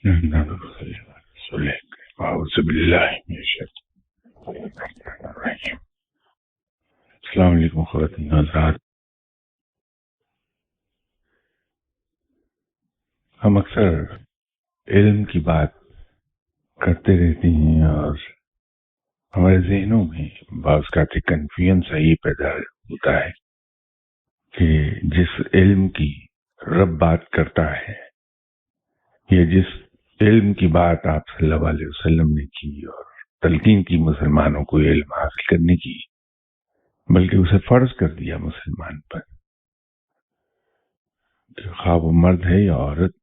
أعوذ بالله من الشيطان الرجيم. السلام علیکم خواتین حضرات. ہم اکثر علم کی بات کرتے رہتے ہیں اور ہمارے ذہنوں میں بعض کا کنفیوژن سا یہ پیدا ہوتا ہے کہ جس علم کی رب بات کرتا ہے یا جس علم کی بات آپ صلی اللہ علیہ وسلم نے کی اور تلقین کی مسلمانوں کو علم حاصل کرنے کی، بلکہ اسے فرض کر دیا مسلمان پر کہ خواہ وہ مرد ہے یا عورت،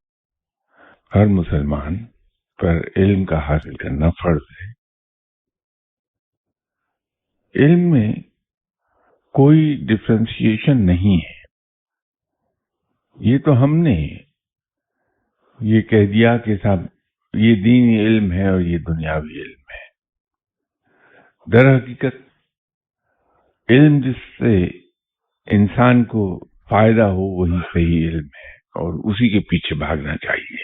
ہر مسلمان پر علم کا حاصل کرنا فرض ہے. علم میں کوئی ڈفرینشیشن نہیں ہے. یہ تو ہم نے یہ کہہ دیا کہ صاحب یہ دینی علم ہے اور یہ دنیاوی علم ہے. در حقیقت علم جس سے انسان کو فائدہ ہو وہی صحیح علم ہے اور اسی کے پیچھے بھاگنا چاہیے.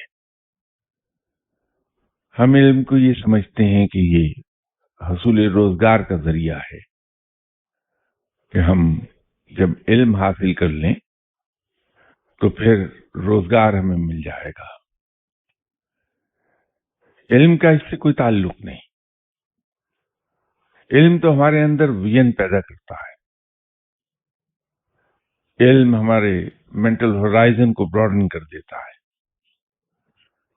ہم علم کو یہ سمجھتے ہیں کہ یہ حصول روزگار کا ذریعہ ہے کہ ہم جب علم حاصل کر لیں تو پھر روزگار ہمیں مل جائے گا. علم کا اس سے کوئی تعلق نہیں. علم تو ہمارے اندر ویژن پیدا کرتا ہے. علم ہمارے مینٹل ہورائزن کو براڈن کر دیتا ہے.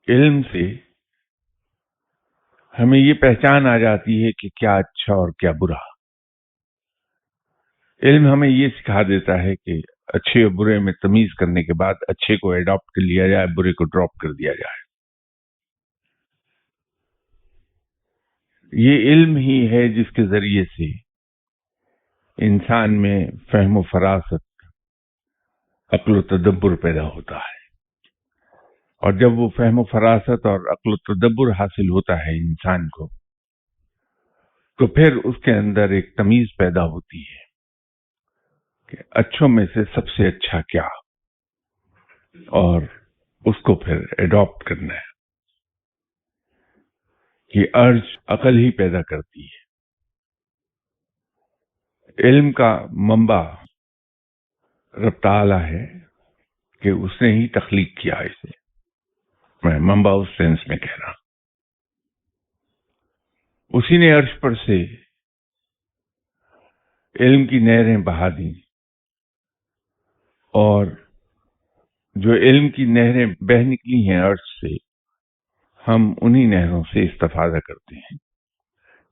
علم سے ہمیں یہ پہچان آ جاتی ہے کہ کیا اچھا اور کیا برا. علم ہمیں یہ سکھا دیتا ہے کہ اچھے اور برے میں تمیز کرنے کے بعد اچھے کو ایڈاپٹ کر لیا جائے، برے کو ڈراپ کر دیا جائے. یہ علم ہی ہے جس کے ذریعے سے انسان میں فہم و فراست، عقل و تدبر پیدا ہوتا ہے. اور جب وہ فہم و فراست اور عقل و تدبر حاصل ہوتا ہے انسان کو، تو پھر اس کے اندر ایک تمیز پیدا ہوتی ہے کہ اچھوں میں سے سب سے اچھا کیا، اور اس کو پھر ایڈاپٹ کرنا ہے. یہ ارج عقل ہی پیدا کرتی ہے. علم کا منبع رب تعالی ہے کہ اس نے ہی تخلیق کیا اسے. میں منبع اس سینس میں کہہ رہا ہوں. اسی نے عرش پر سے علم کی نہریں بہا دیں، اور جو علم کی نہریں بہہ نکلی ہیں عرش سے، ہم انہی نہروں سے استفادہ کرتے ہیں.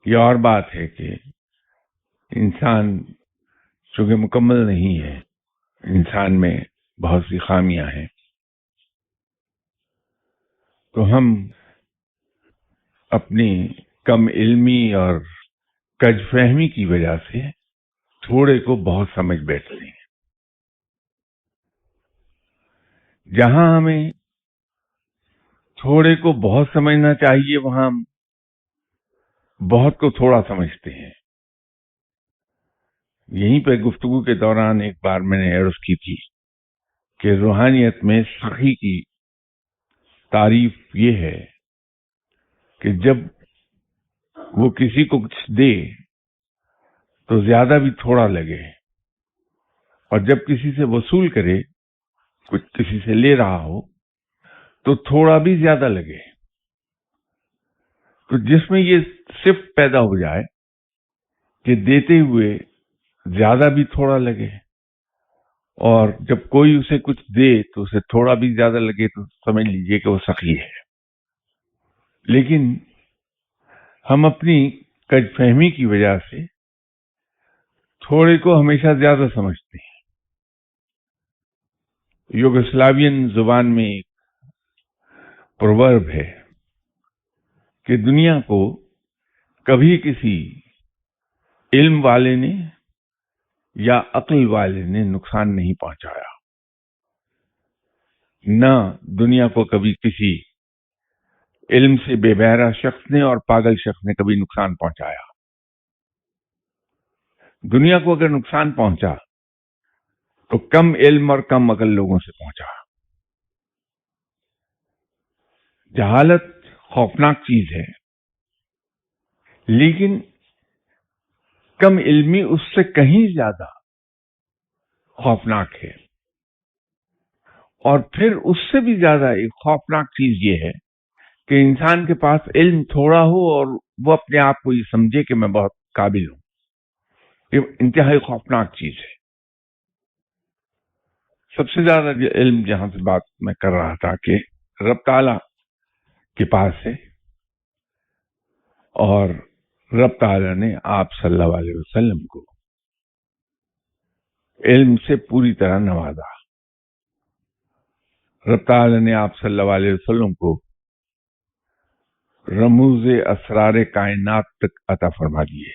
یہ اور بات ہے کہ انسان چونکہ مکمل نہیں ہے، انسان میں بہت سی خامیاں ہیں، تو ہم اپنی کم علمی اور کج فہمی کی وجہ سے تھوڑے کو بہت سمجھ بیٹھتے ہیں. جہاں ہمیں تھوڑے کو بہت سمجھنا چاہیے وہاں ہم بہت کو تھوڑا سمجھتے ہیں. یہیں پہ گفتگو کے دوران ایک بار میں نے عرض کی تھی کہ روحانیت میں سخی کی تعریف یہ ہے کہ جب وہ کسی کو کچھ دے تو زیادہ بھی تھوڑا لگے، اور جب کسی سے وصول کرے، کچھ کسی سے لے رہا ہو، تو تھوڑا بھی زیادہ لگے. تو جس میں یہ صفت پیدا ہو جائے کہ دیتے ہوئے زیادہ بھی تھوڑا لگے، اور جب کوئی اسے کچھ دے تو اسے تھوڑا بھی زیادہ لگے، تو سمجھ لیجئے کہ وہ سخی ہے. لیکن ہم اپنی کج فہمی کی وجہ سے تھوڑے کو ہمیشہ زیادہ سمجھتے ہیں. یوگوسلاوین زبان میں ایک پروورب ہے کہ دنیا کو کبھی کسی علم والے نے یا عقل والے نے نقصان نہیں پہنچایا، نہ دنیا کو کبھی کسی علم سے بے بہرہ شخص نے اور پاگل شخص نے کبھی نقصان پہنچایا. دنیا کو اگر نقصان پہنچا تو کم علم اور کم عقل لوگوں سے پہنچا. جہالت خوفناک چیز ہے، لیکن کم علمی اس سے کہیں زیادہ خوفناک ہے. اور پھر اس سے بھی زیادہ ایک خوفناک چیز یہ ہے کہ انسان کے پاس علم تھوڑا ہو اور وہ اپنے آپ کو یہ سمجھے کہ میں بہت قابل ہوں. یہ انتہائی خوفناک چیز ہے. سب سے زیادہ علم جہاں سے بات میں کر رہا تھا کہ رب تعالیٰ کے پاس ہے، اور رب تعالیٰ نے آپ صلی اللہ علیہ وسلم کو علم سے پوری طرح نوازا. رب تعالیٰ نے آپ صلی اللہ علیہ وسلم کو رموز اسرار کائنات تک عطا فرما دیے.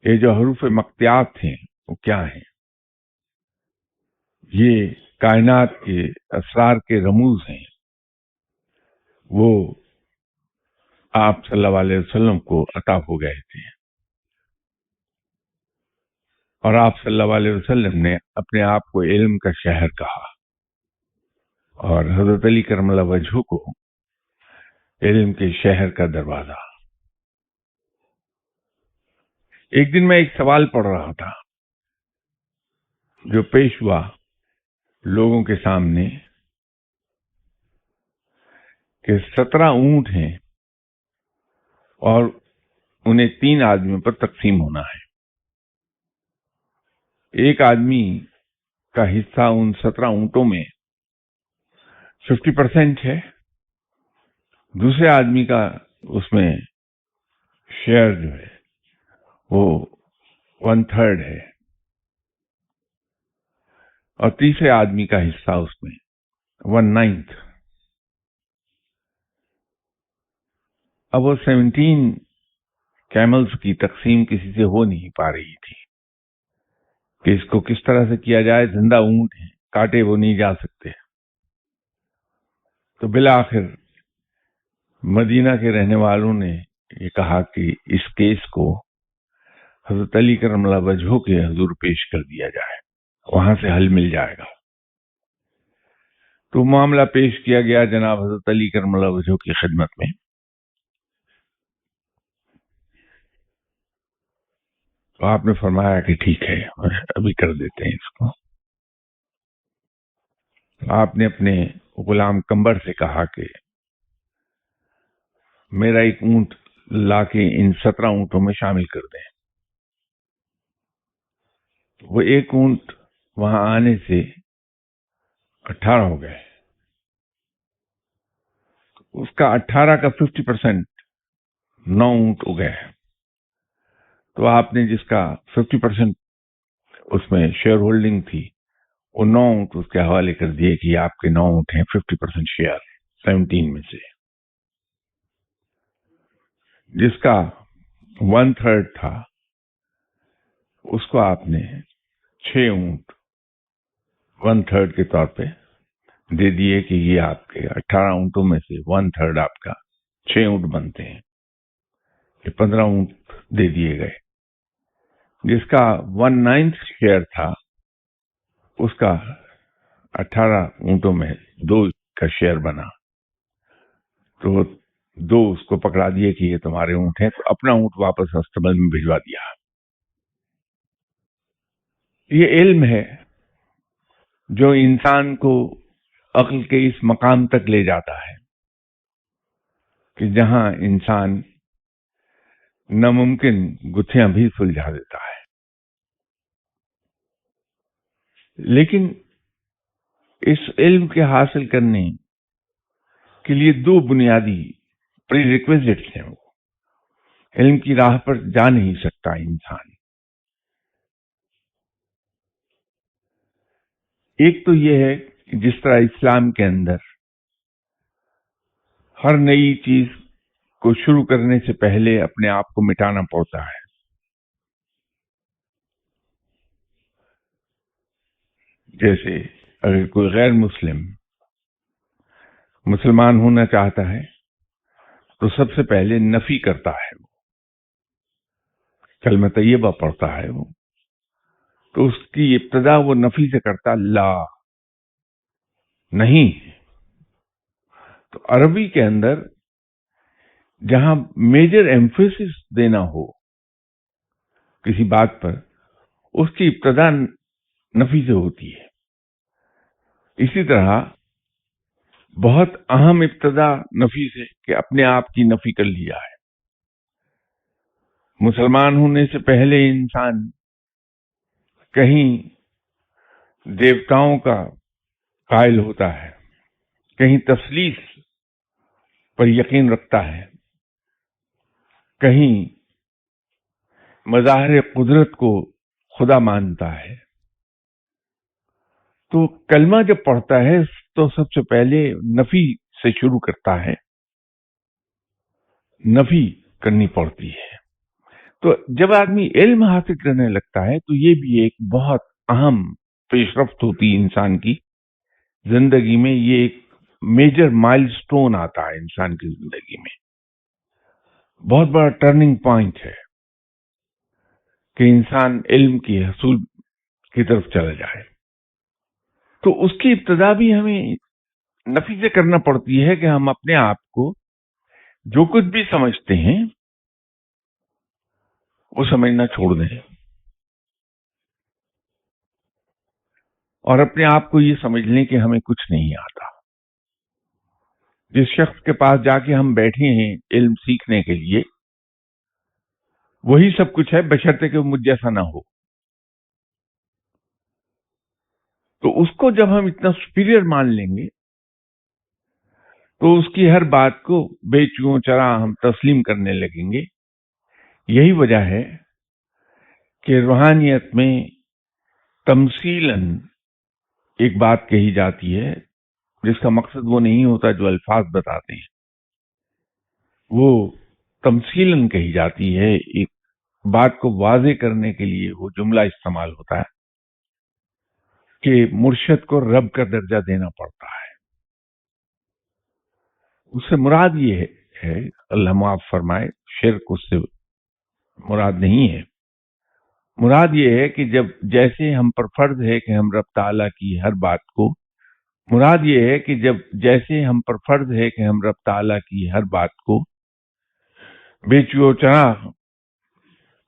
یہ جو حروف مقطعات ہیں وہ کیا ہیں؟ یہ کائنات کے اسرار کے رموز ہیں. وہ آپ صلی اللہ علیہ وسلم کو عطا ہو گئے تھے، اور آپ صلی اللہ علیہ وسلم نے اپنے آپ کو علم کا شہر کہا، اور حضرت علی کرم اللہ وجہہ کو علم کے شہر کا دروازہ. ایک دن میں ایک سوال پڑھ رہا تھا جو پیش ہوا لوگوں کے سامنے کہ 17 اونٹ ہیں اور انہیں 3 آدمیوں پر تقسیم ہونا ہے. ایک آدمی کا حصہ ان 17 اونٹوں میں 50% ہے، دوسرے آدمی کا اس میں شیئر جو ہے وہ 1/3 ہے، اور تیسرے آدمی کا حصہ اس میں 1/9. اب وہ 17 کیملز کی تقسیم کسی سے ہو نہیں پا رہی تھی کہ اس کو کس طرح سے کیا جائے. زندہ اونٹ ہیں، کاٹے وہ نہیں جا سکتے. تو بالآخر مدینہ کے رہنے والوں نے یہ کہا کہ اس کیس کو حضرت علی کرم اللہ وجہہ کے حضور پیش کر دیا جائے، وہاں سے حل مل جائے گا. تو معاملہ پیش کیا گیا جناب حضرت علی کرم اللہ وجہہ کی خدمت میں. تو آپ نے فرمایا کہ ٹھیک ہے، ابھی کر دیتے ہیں اس کو. آپ نے اپنے غلام کمبر سے کہا کہ میرا ایک اونٹ لا کے ان 17 اونٹوں میں شامل کر دیں. وہ ایک اونٹ وہاں آنے سے 18 ہو گئے. اس کا 18 کا 50% 9 اونٹ ہو گئے. تو آپ نے جس کا 50% اس میں شیئر ہولڈنگ تھی وہ 9 اونٹ اس کے حوالے کر دیے کہ آپ کے 9 اونٹ ہیں 50% شیئر 17 میں سے. جس کا 1/3 تھا اس کو آپ نے 6 اونٹ 1/3 کے طور پہ دے دیے کہ یہ آپ کے 18 اونٹوں میں سے 1/3 آپ کا 6 اونٹ بنتے ہیں. یہ 15 اونٹ دے دیے گئے. جس کا 1/9 شیئر تھا اس کا 18 اونٹوں میں 2 کا شیئر بنا. تو 2 اس کو پکڑا دیے کہ یہ تمہارے اونٹ ہیں. تو اپنا اونٹ واپس استبل میں بھجوا دیا. یہ علم ہے جو انسان کو عقل کے اس مقام تک لے جاتا ہے کہ جہاں انسان ناممکن گتھیاں بھی سلجھا دیتا ہے. لیکن اس علم کے حاصل کرنے کے لیے 2 بنیادی پری ریکویزٹس ہیں. وہ علم کی راہ پر جا نہیں سکتا انسان. ایک تو یہ ہے کہ جس طرح اسلام کے اندر ہر نئی چیز کو شروع کرنے سے پہلے اپنے آپ کو مٹانا پڑتا ہے. جیسے اگر کوئی غیر مسلمان ہونا چاہتا ہے تو سب سے پہلے نفی کرتا ہے، وہ کلمہ طیبہ پڑھتا ہے. وہ تو اس کی ابتدا وہ نفی سے کرتا، لا نہیں. تو عربی کے اندر جہاں میجر ایمفیسس دینا ہو کسی بات پر، اس کی ابتدا نفی سے ہوتی ہے. اسی طرح بہت اہم ابتدا نفی سے کہ اپنے آپ کی نفی کر لیا ہے. مسلمان ہونے سے پہلے انسان کہیں دیوتاؤں کا قائل ہوتا ہے، کہیں تثلیث پر یقین رکھتا ہے، کہیں مظاہر قدرت کو خدا مانتا ہے. تو کلمہ جب پڑھتا ہے تو سب سے پہلے نفی سے شروع کرتا ہے، نفی کرنی پڑتی ہے. تو جب آدمی علم حاصل کرنے لگتا ہے تو یہ بھی ایک بہت اہم پیش رفت ہوتی ہے انسان کی زندگی میں. یہ ایک میجر مائل سٹون آتا ہے انسان کی زندگی میں، بہت بڑا ٹرننگ پوائنٹ ہے کہ انسان علم کی حصول کی طرف چلا جائے. تو اس کی ابتدا بھی ہمیں نفی سے کرنا پڑتی ہے کہ ہم اپنے آپ کو جو کچھ بھی سمجھتے ہیں وہ سمجھنا چھوڑ دیں اور اپنے آپ کو یہ سمجھ لیں کہ ہمیں کچھ نہیں آتا. جس شخص کے پاس جا کے ہم بیٹھے ہیں علم سیکھنے کے لیے، وہی سب کچھ ہے بشرطے کہ وہ مجھ جیسا نہ ہو. تو اس کو جب ہم اتنا سپیریئر مان لیں گے تو اس کی ہر بات کو بے چوں چرا ہم تسلیم کرنے لگیں گے. یہی وجہ ہے کہ روحانیت میں تمثیلاً ایک بات کہی جاتی ہے جس کا مقصد وہ نہیں ہوتا جو الفاظ بتاتے ہیں، وہ تمثیلاً کہی جاتی ہے. ایک بات کو واضح کرنے کے لیے وہ جملہ استعمال ہوتا ہے کہ مرشد کو رب کا درجہ دینا پڑتا ہے. اس سے مراد یہ ہے، اللہ معاف فرمائے، شرک اس سے مراد نہیں ہے. مراد یہ ہے کہ جب جیسے ہم پر فرض ہے کہ ہم رب تعالیٰ کی ہر بات کو، مراد یہ ہے کہ جب جیسے ہم پر فرض ہے کہ ہم رب تعالیٰ کی ہر بات کو بے چو چرا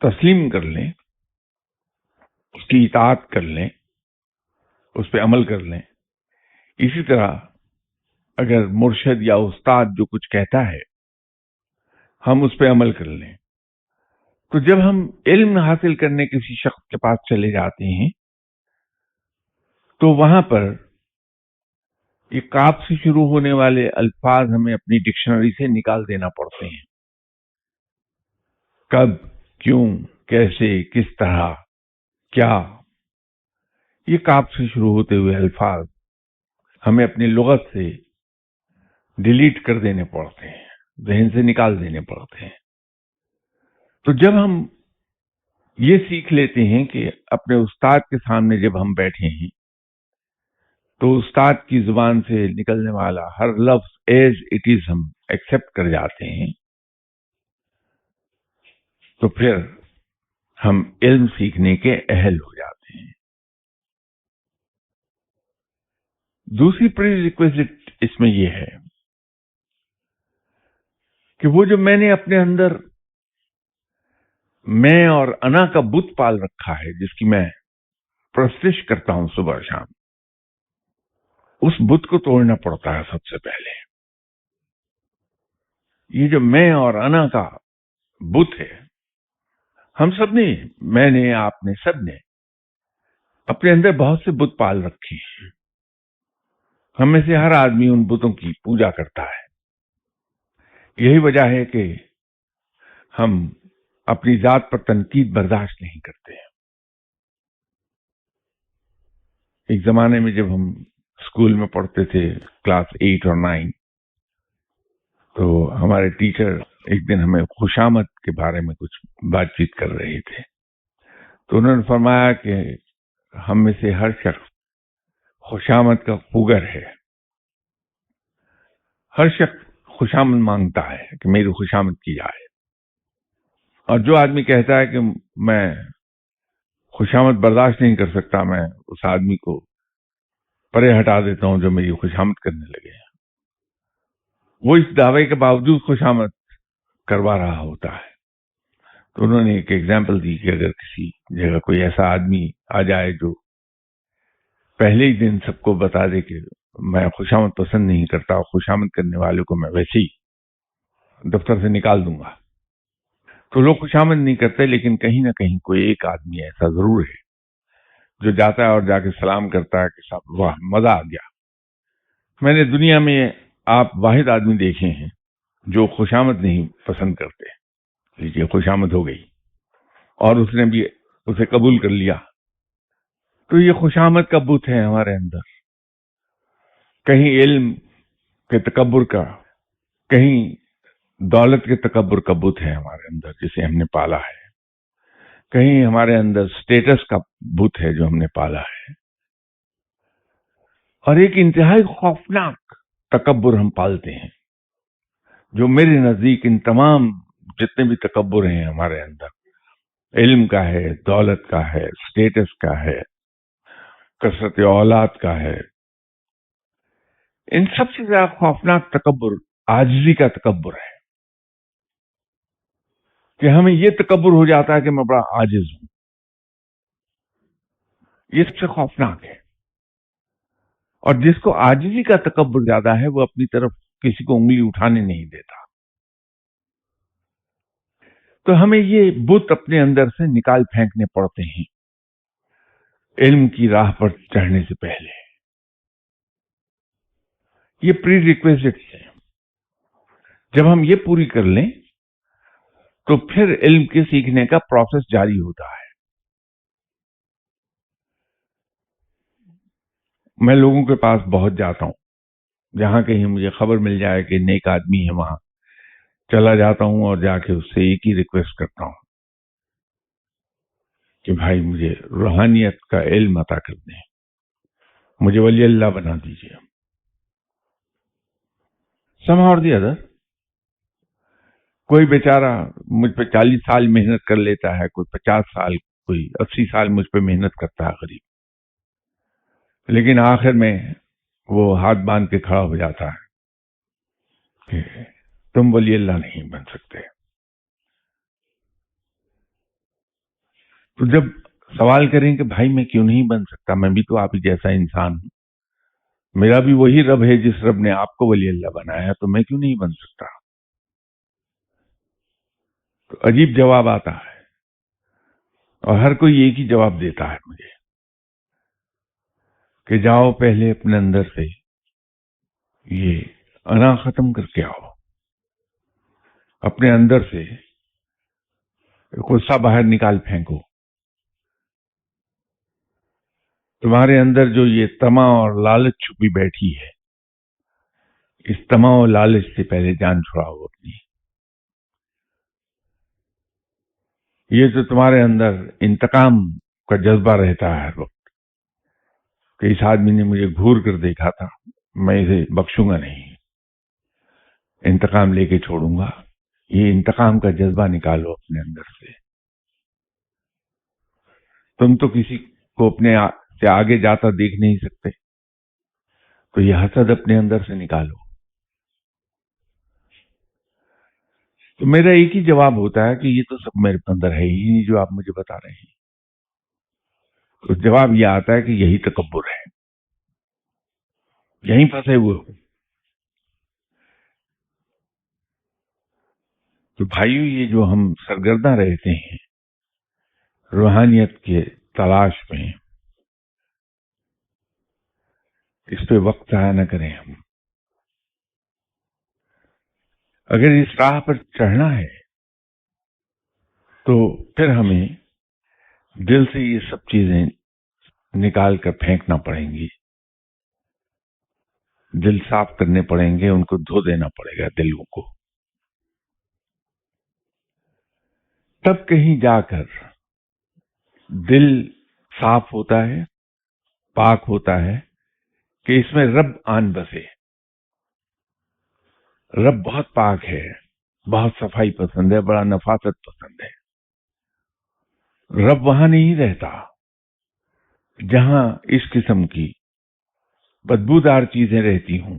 تسلیم کر لیں، اس کی اطاعت کر لیں، اس پہ عمل کر لیں. اسی طرح اگر مرشد یا استاد جو کچھ کہتا ہے ہم اس پہ عمل کر لیں. تو جب ہم علم حاصل کرنے کسی شخص کے پاس چلے جاتے ہیں تو وہاں پر یہ قاف سے شروع ہونے والے الفاظ ہمیں اپنی ڈکشنری سے نکال دینا پڑتے ہیں. کب، کیوں، کیسے، کس طرح، کیا، یہ قاف سے شروع ہوتے ہوئے الفاظ ہمیں اپنی لغت سے ڈیلیٹ کر دینے پڑتے ہیں، ذہن سے نکال دینے پڑتے ہیں. تو جب ہم یہ سیکھ لیتے ہیں کہ اپنے استاد کے سامنے جب ہم بیٹھے ہیں تو استاد کی زبان سے نکلنے والا ہر لفظ ایز اٹ از ہم ایکسپٹ کر جاتے ہیں، تو پھر ہم علم سیکھنے کے اہل ہو جاتے ہیں. دوسری پری ریکویزٹ اس میں یہ ہے کہ وہ جو میں نے اپنے اندر میں اور انا کا بت پال رکھا ہے، جس کی میں پرستش کرتا ہوں صبح شام، اس بت کو توڑنا پڑتا ہے سب سے پہلے. یہ جو میں اور انا کا بت ہے، ہم سب نے، میں نے، آپ نے، سب نے اپنے اندر بہت سے بت پال رکھے ہیں. ہم میں سے ہر آدمی ان بتوں کی پوجا کرتا ہے. یہی وجہ ہے کہ ہم اپنی ذات پر تنقید برداشت نہیں کرتے ہیں. ایک زمانے میں جب ہم اسکول میں پڑھتے تھے، کلاس 8 اور 9، تو ہمارے ٹیچر ایک دن ہمیں خوشامد کے بارے میں کچھ بات چیت کر رہے تھے. تو انہوں نے فرمایا کہ ہم میں سے ہر شخص خوشامد کا خوگر ہے. ہر شخص خوشامد مانگتا ہے کہ میری خوشامد کی جائے، اور جو آدمی کہتا ہے کہ میں خوشامد برداشت نہیں کر سکتا، میں اس آدمی کو پرے ہٹا دیتا ہوں جو میری خوشامد کرنے لگے. وہ اس دعوے کے باوجود خوشامد کروا رہا ہوتا ہے. تو انہوں نے ایک ایگزامپل دی کہ اگر کسی جگہ کوئی ایسا آدمی آ جائے جو پہلے ہی دن سب کو بتا دے کہ میں خوشامد پسند نہیں کرتا اور خوشامد کرنے والے کو میں ویسے ہی دفتر سے نکال دوں گا، تو لوگ خوشامد نہیں کرتے. لیکن کہیں نہ کہیں کوئی ایک آدمی ایسا ضرور ہے جو جاتا ہے اور جا کے سلام کرتا ہے کہ صاحب واہ مزہ آ گیا. میں نے دنیا میں آپ واحد آدمی دیکھے ہیں جو خوشامد نہیں پسند کرتے. لیجیے خوشامد ہو گئی اور اس نے بھی اسے قبول کر لیا. تو یہ خوشامد کا بت ہے ہمارے اندر، کہیں علم کے تکبر کا، کہیں دولت کے تکبر کا بت ہے ہمارے اندر جسے ہم نے پالا ہے، کہیں ہمارے اندر سٹیٹس کا بت ہے جو ہم نے پالا ہے، اور ایک انتہائی خوفناک تکبر ہم پالتے ہیں جو میرے نزدیک ان تمام جتنے بھی تکبر ہیں ہمارے اندر، علم کا ہے، دولت کا ہے، سٹیٹس کا ہے، کثرت اولاد کا ہے، ان سب سے زیادہ خوفناک تکبر عاجزی کا تکبر ہے کہ ہمیں یہ تکبر ہو جاتا ہے کہ میں بڑا عاجز ہوں. یہ سب سے خوفناک ہے. اور جس کو عاجزی کا تکبر زیادہ ہے وہ اپنی طرف کسی کو انگلی اٹھانے نہیں دیتا. تو ہمیں یہ بت اپنے اندر سے نکال پھینکنے پڑتے ہیں علم کی راہ پر چڑھنے سے پہلے. یہ پری ریکویزٹس ہیں. جب ہم یہ پوری کر لیں تو پھر علم کے سیکھنے کا پروسیس جاری ہوتا ہے. میں لوگوں کے پاس بہت جاتا ہوں، جہاں کہیں مجھے خبر مل جائے کہ نیک آدمی ہے وہاں چلا جاتا ہوں اور جا کے اس سے ایک ہی ریکویسٹ کرتا ہوں کہ بھائی مجھے روحانیت کا علم عطا کر دیں، مجھے ولی اللہ بنا دیجیے. somehow or the other کوئی بیچارہ مجھ پہ 40 سال محنت کر لیتا ہے، کوئی 50 سال، کوئی 80 سال مجھ پہ محنت کرتا ہے غریب، لیکن آخر میں وہ ہاتھ باندھ کے کھڑا ہو جاتا ہے کہ تم ولی اللہ نہیں بن سکتے. تو جب سوال کریں کہ بھائی میں کیوں نہیں بن سکتا، میں بھی تو آپ ہی جیسا انسان ہوں، میرا بھی وہی رب ہے جس رب نے آپ کو ولی اللہ بنایا، تو میں کیوں نہیں بن سکتا؟ تو عجیب جواب آتا ہے اور ہر کوئی ایک ہی جواب دیتا ہے مجھے کہ جاؤ پہلے اپنے اندر سے یہ انا ختم کر کے آؤ، اپنے اندر سے غصہ باہر نکال پھینکو. تمہارے اندر جو یہ طمع اور لالچ چھپی بیٹھی ہے، اس طمع اور لالچ سے پہلے جان چھڑاؤ اپنی. یہ جو تمہارے اندر انتقام کا جذبہ رہتا ہے ہر وقت کہ اس آدمی نے مجھے گھور کر دیکھا تھا، میں اسے بخشوں گا نہیں، انتقام لے کے چھوڑوں گا، یہ انتقام کا جذبہ نکالو اپنے اندر سے. تم تو کسی کو اپنے سے آگے جاتا دیکھ نہیں سکتے، تو یہ حسد اپنے اندر سے نکالو. تو میرا ایک ہی جواب ہوتا ہے کہ یہ تو سب میرے اندر ہے ہی نہیں جو آپ مجھے بتا رہے ہیں. تو جواب یہ آتا ہے کہ یہی تکبر ہے، یہیں پھنسے ہوئے ہو. تو بھائیو، یہ جو ہم سرگرداں رہتے ہیں روحانیت کے تلاش میں، اس پہ وقت ضائع نہ کریں. ہم اگر اس راہ پر چڑھنا ہے تو پھر ہمیں دل سے یہ سب چیزیں نکال کر پھینکنا پڑیں گی، دل صاف کرنے پڑیں گے، ان کو دھو دینا پڑے گا دلوں کو. تب کہیں جا کر دل صاف ہوتا ہے، پاک ہوتا ہے کہ اس میں رب آن بسے. رب بہت پاک ہے، بہت صفائی پسند ہے، بڑا نفاست پسند ہے. رب وہاں نہیں رہتا جہاں اس قسم کی بدبودار چیزیں رہتی ہوں،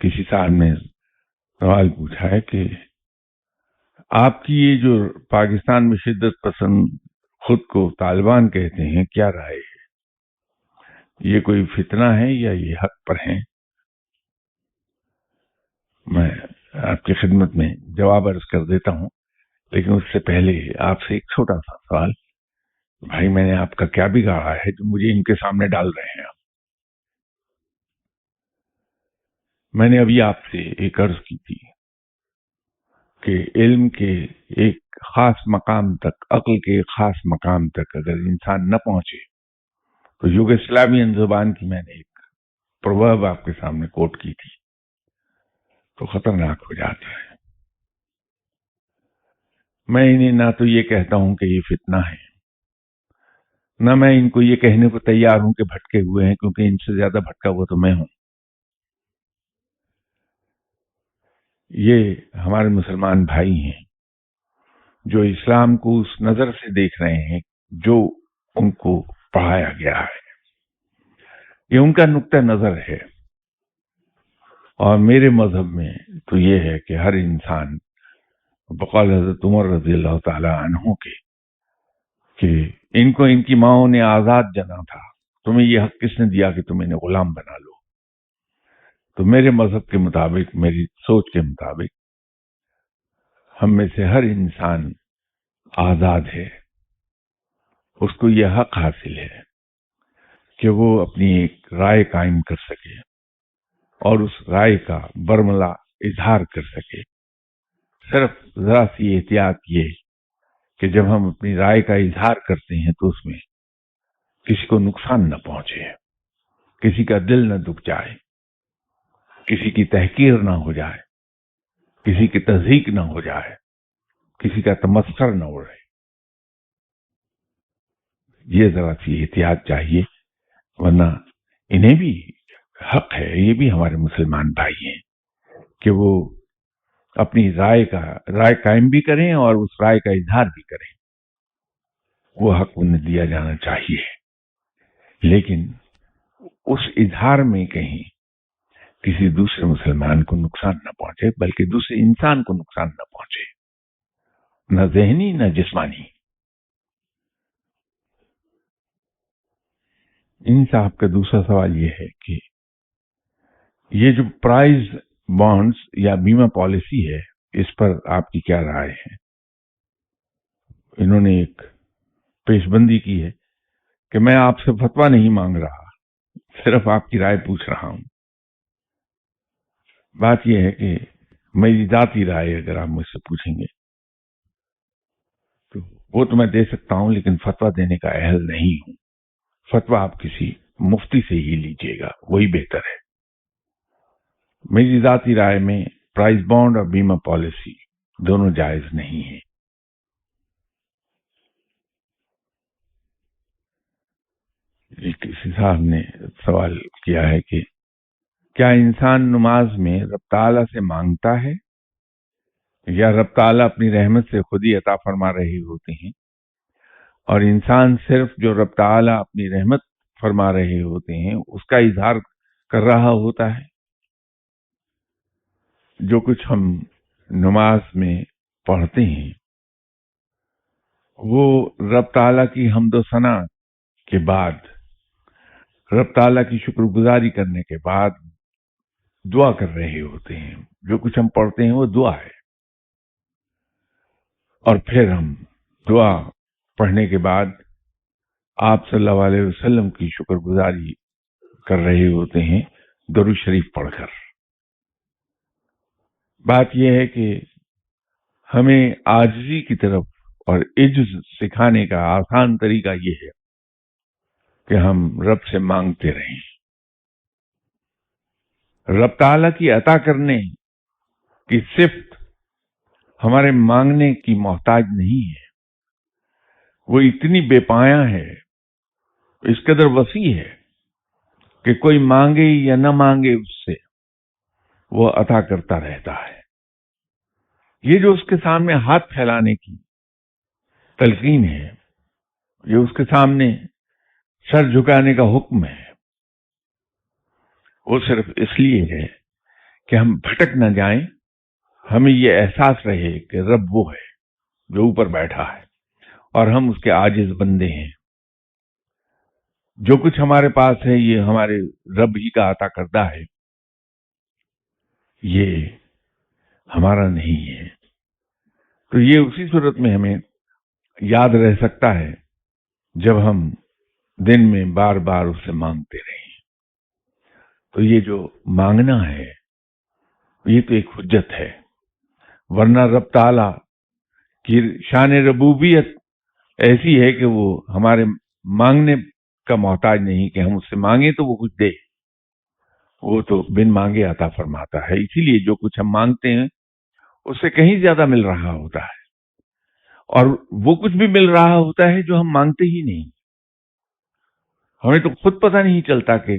کسی صاحب نے سوال پوچھا ہے کہ آپ کی یہ جو پاکستان میں شدت پسند خود کو طالبان کہتے ہیں، کیا رائے ہے؟ یہ کوئی فتنہ ہے یا یہ حق پر ہیں؟ میں آپ کی خدمت میں جواب عرض کر دیتا ہوں، لیکن اس سے پہلے آپ سے ایک چھوٹا سا سوال. بھائی، میں نے آپ کا کیا بگاڑا ہے جو مجھے ان کے سامنے ڈال رہے ہیں آپ؟ میں نے ابھی آپ سے ایک عرض کی تھی کہ علم کے ایک خاص مقام تک، عقل کے ایک خاص مقام تک اگر انسان نہ پہنچے تو یوگسلاوین زبان کی میں نے ایک پروورب آپ کے سامنے کوٹ کی تھی، تو خطرناک ہو جاتا ہے. میں انہیں نہ تو یہ کہتا ہوں کہ یہ فتنہ ہے، نہ میں ان کو یہ کہنے کو تیار ہوں کہ بھٹکے ہوئے ہیں، کیونکہ ان سے زیادہ بھٹکا ہوا تو میں ہوں. یہ ہمارے مسلمان بھائی ہیں جو اسلام کو اس نظر سے دیکھ رہے ہیں جو ان کو پڑھایا گیا ہے. یہ ان کا نقطہ نظر ہے، اور میرے مذہب میں تو یہ ہے کہ ہر انسان، بقول حضرت عمر رضی اللہ تعالی عنہ کے، کہ ان کو ان کی ماؤں نے آزاد جنا تھا، تمہیں یہ حق کس نے دیا کہ تم انہیں غلام بنا لو؟ تو میرے مذہب کے مطابق، میری سوچ کے مطابق، ہم میں سے ہر انسان آزاد ہے. اس کو یہ حق حاصل ہے کہ وہ اپنی ایک رائے قائم کر سکے اور اس رائے کا برملا اظہار کر سکے. صرف ذرا سی احتیاط یہ کہ جب ہم اپنی رائے کا اظہار کرتے ہیں تو اس میں کسی کو نقصان نہ پہنچے، کسی کا دل نہ دکھ جائے، کسی کی تحقیر نہ ہو جائے، کسی کی تضحیک نہ ہو جائے، کسی کا تمسخر نہ اڑے. یہ ذرا سی احتیاط چاہیے، ورنہ انہیں بھی حق ہے، یہ بھی ہمارے مسلمان بھائی ہیں کہ وہ اپنی رائے قائم بھی کریں اور اس رائے کا اظہار بھی کریں. وہ حق انہیں دیا جانا چاہیے، لیکن اس اظہار میں کہیں کسی دوسرے مسلمان کو نقصان نہ پہنچے، بلکہ دوسرے انسان کو نقصان نہ پہنچے، نہ ذہنی نہ جسمانی. ان صاحب کا دوسرا سوال یہ ہے کہ یہ جو پرائز بانڈز یا بیمہ پالیسی ہے، اس پر آپ کی کیا رائے ہے؟ انہوں نے ایک پیش بندی کی ہے کہ میں آپ سے فتویٰ نہیں مانگ رہا، صرف آپ کی رائے پوچھ رہا ہوں. بات یہ ہے کہ میری ذاتی رائے اگر آپ مجھ سے پوچھیں گے تو وہ تو میں دے سکتا ہوں، لیکن فتویٰ دینے کا اہل نہیں ہوں. فتویٰ آپ کسی مفتی سے ہی لیجئے گا، وہی بہتر ہے. میری ذاتی رائے میں پرائز بانڈ اور بیمہ پالیسی دونوں جائز نہیں ہیں. کسی صاحب نے سوال کیا ہے کہ کیا انسان نماز میں رب تعالیٰ سے مانگتا ہے یا رب تعالیٰ اپنی رحمت سے خود ہی عطا فرما رہے ہوتے ہیں، اور انسان صرف جو رب تعالیٰ اپنی رحمت فرما رہے ہوتے ہیں اس کا اظہار کر رہا ہوتا ہے؟ جو کچھ ہم نماز میں پڑھتے ہیں وہ رب تعالیٰ کی حمد و ثنا کے بعد، رب تعالیٰ کی شکر گزاری کرنے کے بعد دعا کر رہے ہوتے ہیں. جو کچھ ہم پڑھتے ہیں وہ دعا ہے، اور پھر ہم دعا پڑھنے کے بعد آپ صلی اللہ علیہ وسلم کی شکر گزاری کر رہے ہوتے ہیں درود شریف پڑھ کر. بات یہ ہے کہ ہمیں عاجزی کی طرف اور عجز سکھانے کا آسان طریقہ یہ ہے کہ ہم رب سے مانگتے رہیں. رب تعالیٰ کی عطا کرنے کی صفت ہمارے مانگنے کی محتاج نہیں ہے. وہ اتنی بے پایاں ہے، اس قدر وسیع ہے کہ کوئی مانگے یا نہ مانگے اس سے وہ عطا کرتا رہتا ہے. یہ جو اس کے سامنے ہاتھ پھیلانے کی تلقین ہے، یہ اس کے سامنے سر جھکانے کا حکم ہے، وہ صرف اس لیے ہے کہ ہم بھٹک نہ جائیں، ہمیں یہ احساس رہے کہ رب وہ ہے جو اوپر بیٹھا ہے اور ہم اس کے عاجز بندے ہیں. جو کچھ ہمارے پاس ہے یہ ہمارے رب ہی کا عطا کردہ ہے، یہ ہمارا نہیں ہے. تو یہ اسی صورت میں ہمیں یاد رہ سکتا ہے جب ہم دن میں بار بار اس سے مانگتے رہیں. تو یہ جو مانگنا ہے یہ تو ایک حجت ہے، ورنہ رب تعالی کی شان ربوبیت ایسی ہے کہ وہ ہمارے مانگنے کا محتاج نہیں کہ ہم اس سے مانگیں تو وہ کچھ دے. وہ تو بن مانگے عطا فرماتا ہے. اسی لیے جو کچھ ہم مانگتے ہیں اس سے کہیں زیادہ مل رہا ہوتا ہے، اور وہ کچھ بھی مل رہا ہوتا ہے جو ہم مانگتے ہی نہیں. ہمیں تو خود پتہ نہیں چلتا کہ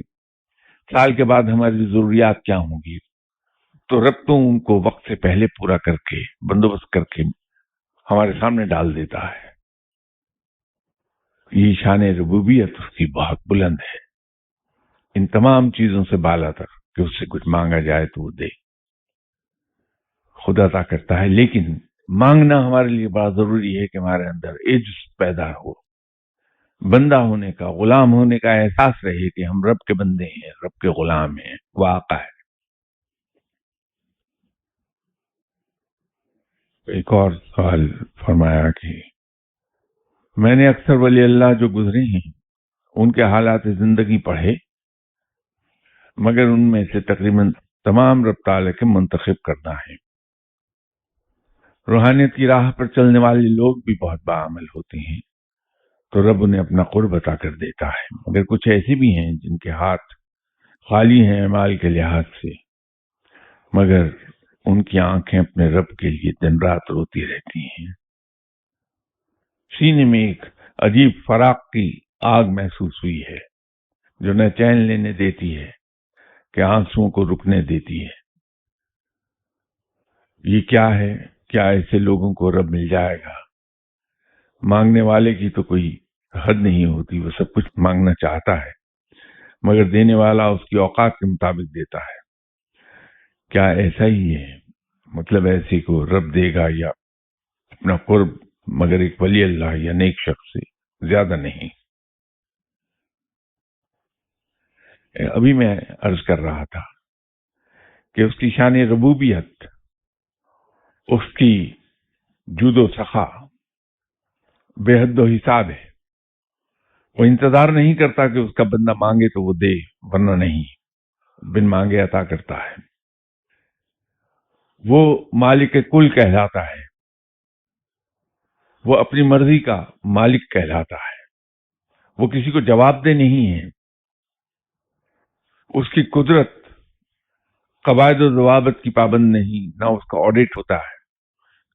سال کے بعد ہماری ضروریات کیا ہوں گی، تو رب تو ان کو وقت سے پہلے پورا کر کے بندوبست کر کے ہمارے سامنے ڈال دیتا ہے. یہ شان ربوبیت اس کی بہت بلند ہے، ان تمام چیزوں سے بالا تر کہ اس سے کچھ مانگا جائے تو وہ دے. خدا عطا کرتا ہے، لیکن مانگنا ہمارے لیے بڑا ضروری ہے کہ ہمارے اندر عجز پیدا ہو، بندہ ہونے کا، غلام ہونے کا احساس رہے کہ ہم رب کے بندے ہیں، رب کے غلام ہیں، وہ آقا ہے. ایک اور سوال فرمایا کہ میں نے اکثر ولی اللہ جو گزرے ہیں ان کے حالات زندگی پڑھے، مگر ان میں سے تقریباً تمام رب تعالیٰ کے منتخب کرنا ہے. روحانیت کی راہ پر چلنے والے لوگ بھی بہت باعمل ہوتے ہیں تو رب انہیں اپنا قرب عطا کر دیتا ہے، مگر کچھ ایسے بھی ہیں جن کے ہاتھ خالی ہیں اعمال کے لحاظ سے، مگر ان کی آنکھیں اپنے رب کے لیے دن رات روتی رہتی ہیں. سینے میں ایک عجیب فراق کی آگ محسوس ہوئی ہے جو نہ چین لینے دیتی ہے کہ آنسوؤں کو رکنے دیتی ہے. یہ کیا ہے؟ کیا ایسے لوگوں کو رب مل جائے گا؟ مانگنے والے کی تو کوئی حد نہیں ہوتی، وہ سب کچھ مانگنا چاہتا ہے مگر دینے والا اس کی اوقات کے مطابق دیتا ہے. کیا ایسا ہی ہے؟ مطلب ایسے کو رب دے گا یا اپنا قرب، مگر ایک ولی اللہ یا نیک شخص سے زیادہ نہیں. ابھی میں عرض کر رہا تھا کہ اس کی شان ربوبیت، اس کی جود و سخا بے حد و حساب ہے. وہ انتظار نہیں کرتا کہ اس کا بندہ مانگے تو وہ دے، ورنہ نہیں، بن مانگے عطا کرتا ہے. وہ مالک کل کہلاتا ہے، وہ اپنی مرضی کا مالک کہلاتا ہے. وہ کسی کو جواب دہ نہیں ہے. اس کی قدرت قواعد و ضوابط کی پابند نہیں، نہ اس کا آڈٹ ہوتا ہے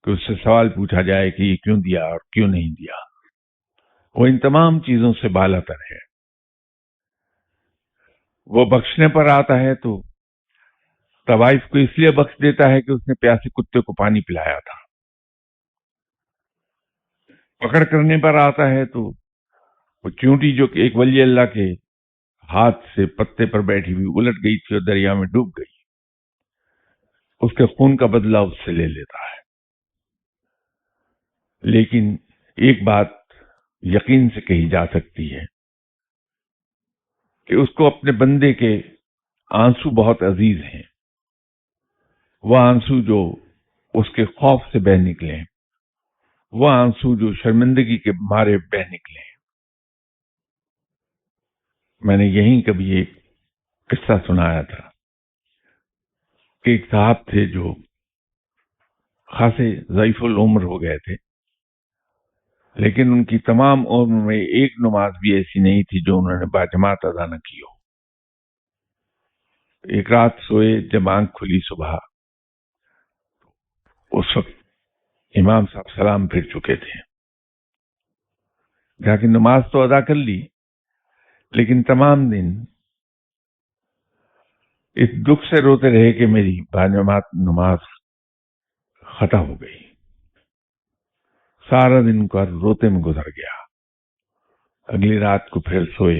کہ اس سے سوال پوچھا جائے کہ یہ کیوں دیا اور کیوں نہیں دیا. وہ ان تمام چیزوں سے بالا تر ہے. وہ بخشنے پر آتا ہے تو طوائف کو اس لیے بخش دیتا ہے کہ اس نے پیاسے کتے کو پانی پلایا تھا. پکڑ کرنے پر آتا ہے تو وہ چونٹی جو کہ ایک ولی اللہ کے ہاتھ سے پتے پر بیٹھی ہوئی الٹ گئی تھی اور دریا میں ڈوب گئی، اس کے خون کا بدلہ اس سے لے لیتا ہے. لیکن ایک بات یقین سے کہی جا سکتی ہے کہ اس کو اپنے بندے کے آنسو بہت عزیز ہیں. وہ آنسو جو اس کے خوف سے بہہ نکلے، وہ آنسو جو شرمندگی کے مارے بہہ نکلے. میں نے یہیں کبھی ایک قصہ سنایا تھا کہ ایک صاحب تھے جو خاصے ضعیف العمر ہو گئے تھے، لیکن ان کی تمام عمر میں ایک نماز بھی ایسی نہیں تھی جو انہوں نے باجماعت ادا نہ کی ہو. ایک رات سوئے، جب آنکھ کھلی صبح، اس وقت امام صاحب سلام پھر چکے تھے. کہا کہ نماز تو ادا کر لی، لیکن تمام دن اس دکھ سے روتے رہے کہ میری باجماعت نماز خطا ہو گئی. سارا دن کا روتے میں گزر گیا. اگلی رات کو پھر سوئے،